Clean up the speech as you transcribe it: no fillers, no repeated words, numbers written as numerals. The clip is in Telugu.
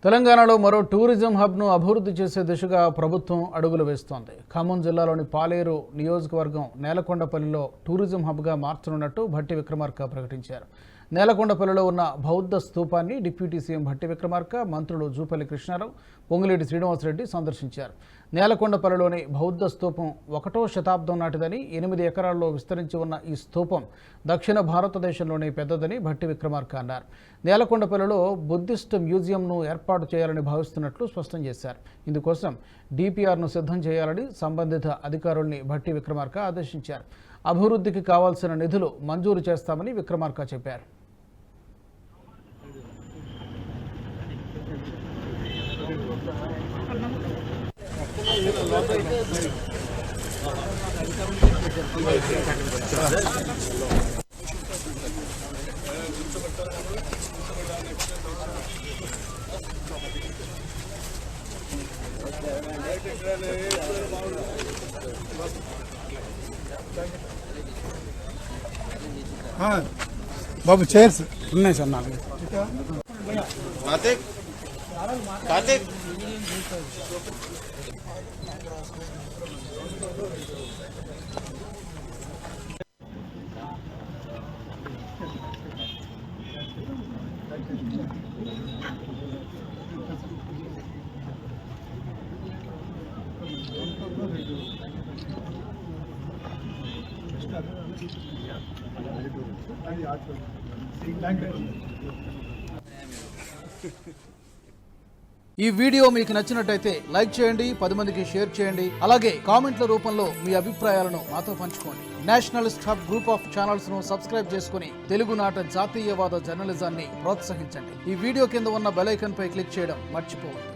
తెలంగాణలో మరో టూరిజం హబ్ను అభివృద్ధి చేసే దిశగా ప్రభుత్వం అడుగులు వేస్తోంది. ఖమ్మం జిల్లాలోని పాలేరు నియోజకవర్గం నేలకొండపల్లిలో టూరిజం హబ్గా మార్చనున్నట్టు భట్టి విక్రమార్క ప్రకటించారు. నేలకొండపల్లిలో ఉన్న బౌద్ధ స్తూపాన్ని డిప్యూటీ సీఎం భట్టి విక్రమార్క, మంత్రులు జూపల్లి కృష్ణారావు, పొంగులేటి శ్రీనివాసరెడ్డి సందర్శించారు. నేలకొండపల్లిలోని బౌద్ధ స్తూపం 1వ శతాబ్దం నాటిదని, 8 ఎకరాల్లో విస్తరించి ఉన్న ఈ స్తూపం దక్షిణ భారతదేశంలోనే పెద్దదని భట్టి విక్రమార్క అన్నారు. నేలకొండపల్లిలో బుద్ధిస్ట్ మ్యూజియంను ఏర్పాటు చేయాలని భావిస్తున్నట్లు స్పష్టం చేశారు. ఇందుకోసం డిపిఆర్ను సిద్ధం చేయాలని సంబంధిత అధికారుల్ని భట్టి విక్రమార్క ఆదేశించారు. అభివృద్ధికి కావాల్సిన నిధులు మంజూరు చేస్తామని విక్రమార్క చెప్పారు. బాబు చైర్స్ ఉన్నాయి సార్ నాకు. కార్తీక్ ఈ వీడియో మీకు నచ్చినట్టయితే లైక్ చేయండి, 10 మందికి షేర్ చేయండి. అలాగే కామెంట్ల రూపంలో మీ అభిప్రాయాలను మాతో పంచుకోండి. Nationalist hub group of channels ను సబ్స్క్రైబ్ చేసుకుని తెలుగునాట జాతీయవాద జర్నలిజాన్ని ప్రోత్సహించండి. ఈ వీడియో కింద ఉన్న బెల్ ఐకాన్ పై క్లిక్ చేయడం మర్చిపోవద్దు.